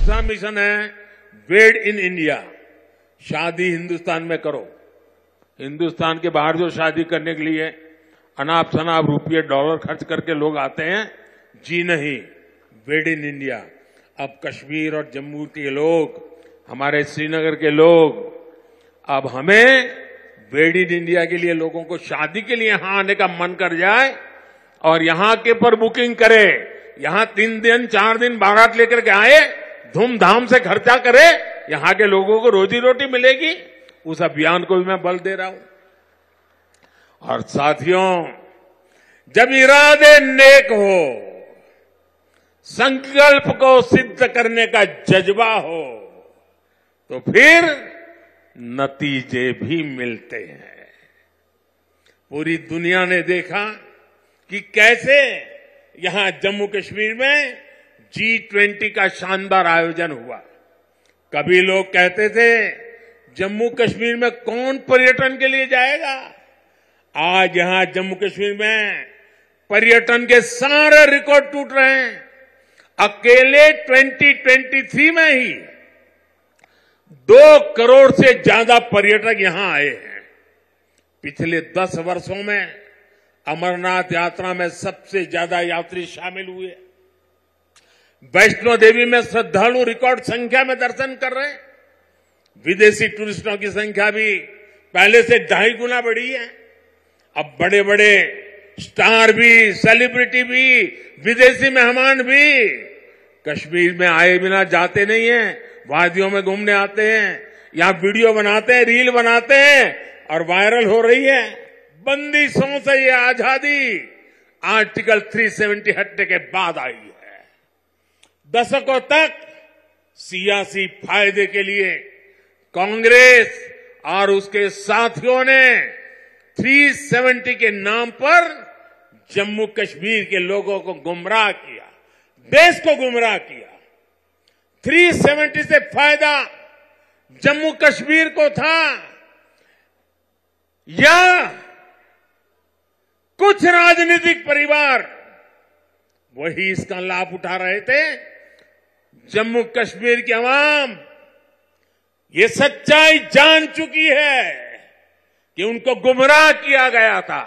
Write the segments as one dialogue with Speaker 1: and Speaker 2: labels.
Speaker 1: दूसरा मिशन है वेड in India. शादी हिंदुस्तान में करो। हिंदुस्तान के बाहर जो शादी करने के लिए अनाप शनाप रुपये डॉलर खर्च करके लोग आते हैं, जी नहीं, वेड इन इंडिया। अब कश्मीर और जम्मू के लोग, हमारे श्रीनगर के लोग, अब हमें वेड इन इंडिया के लिए लोगों को शादी के लिए यहां आने का मन कर जाए और यहां के पर बुकिंग करे, यहां 3 दिन 4 दिन बारात लेकर के आए, धूमधाम से खर्चा करे, यहां के लोगों को रोजी रोटी मिलेगी। उस अभियान को भी मैं बल दे रहा हूं। और साथियों, जब इरादे नेक हो, संकल्प को सिद्ध करने का जज्बा हो, तो फिर नतीजे भी मिलते हैं। पूरी दुनिया ने देखा कि कैसे यहां जम्मू कश्मीर में G20 का शानदार आयोजन हुआ। कभी लोग कहते थे जम्मू कश्मीर में कौन पर्यटन के लिए जाएगा। आज यहां जम्मू कश्मीर में पर्यटन के सारे रिकॉर्ड टूट रहे हैं। अकेले 2023 में ही 2 करोड़ से ज्यादा पर्यटक यहां आए हैं। पिछले 10 वर्षों में अमरनाथ यात्रा में सबसे ज्यादा यात्री शामिल हुए। वैष्णो देवी में श्रद्धालु रिकॉर्ड संख्या में दर्शन कर रहे हैं। विदेशी टूरिस्टों की संख्या भी पहले से 2.5 गुना बढ़ी है। अब बड़े बड़े स्टार भी, सेलिब्रिटी भी, विदेशी मेहमान भी कश्मीर में आए बिना जाते नहीं हैं। वादियों में घूमने आते हैं, यहां वीडियो बनाते हैं, रील बनाते हैं और वायरल हो रही है। बंदिशों से ये आजादी आर्टिकल 370 हटने के बाद आई है। दशकों तक सियासी फायदे के लिए कांग्रेस और उसके साथियों ने 370 के नाम पर जम्मू कश्मीर के लोगों को गुमराह किया, देश को गुमराह किया। 370 से फायदा जम्मू कश्मीर को था या कुछ राजनीतिक परिवार वही इसका लाभ उठा रहे थे। जम्मू कश्मीर की आवाम ये सच्चाई जान चुकी है कि उनको गुमराह किया गया था।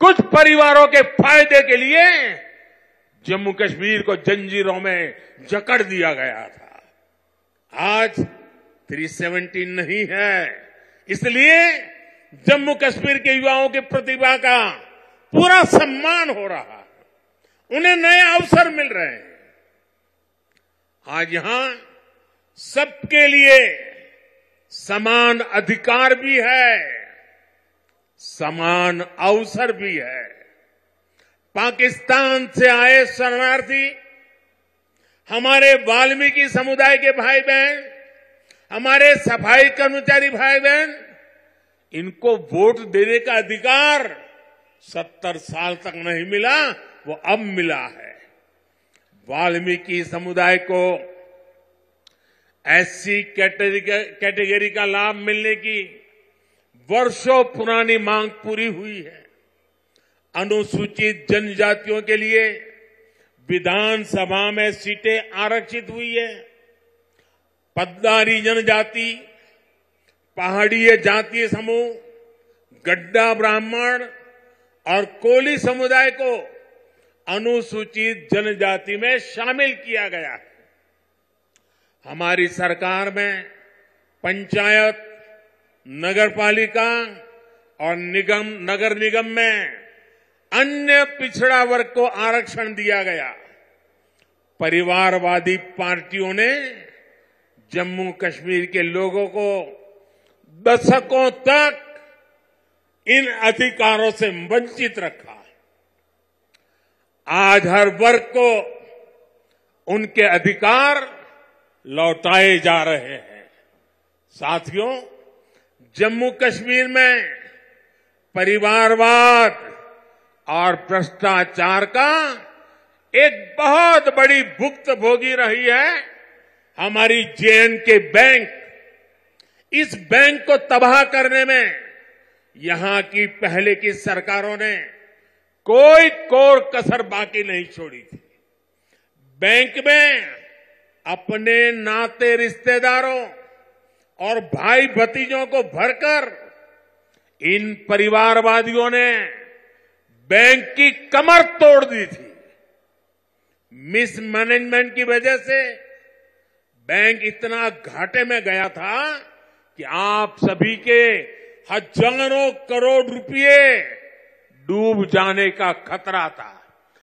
Speaker 1: कुछ परिवारों के फायदे के लिए जम्मू कश्मीर को जंजीरों में जकड़ दिया गया था। आज 370 नहीं है, इसलिए जम्मू कश्मीर के युवाओं की प्रतिभा का पूरा सम्मान हो रहा है, उन्हें नए अवसर मिल रहे हैं। आज यहां सबके लिए समान अधिकार भी है, समान अवसर भी है। पाकिस्तान से आए शरणार्थी, हमारे वाल्मीकि समुदाय के भाई बहन, हमारे सफाई कर्मचारी भाई बहन, इनको वोट देने का अधिकार 70 साल तक नहीं मिला, वो अब मिला है। वाल्मीकि समुदाय को SC कैटेगरी का लाभ मिलने की वर्षों पुरानी मांग पूरी हुई है। अनुसूचित जनजातियों के लिए विधानसभा में सीटें आरक्षित हुई है। पद्दारी जनजाति, पहाड़ीय जातीय समूह, गड्ढा ब्राह्मण और कोली समुदाय को अनुसूचित जनजाति में शामिल किया गया है। हमारी सरकार में पंचायत, नगरपालिका और नगर निगम में अन्य पिछड़ा वर्ग को आरक्षण दिया गया। परिवारवादी पार्टियों ने जम्मू कश्मीर के लोगों को दशकों तक इन अधिकारों से वंचित रखा। आज हर वर्ग को उनके अधिकार लौटाए जा रहे हैं। साथियों, जम्मू कश्मीर में परिवारवाद और भ्रष्टाचार का एक बहुत बड़ी भुक्तभोगी रही है हमारी J&K बैंक। इस बैंक को तबाह करने में यहां की पहले की सरकारों ने कोई कोर कसर बाकी नहीं छोड़ी थी। बैंक में अपने नाते रिश्तेदारों और भाई भतीजों को भरकर इन परिवारवादियों ने बैंक की कमर तोड़ दी थी। मिसमैनेजमेंट की वजह से बैंक इतना घाटे में गया था कि आप सभी के हजारों करोड़ रुपए डूब जाने का खतरा था।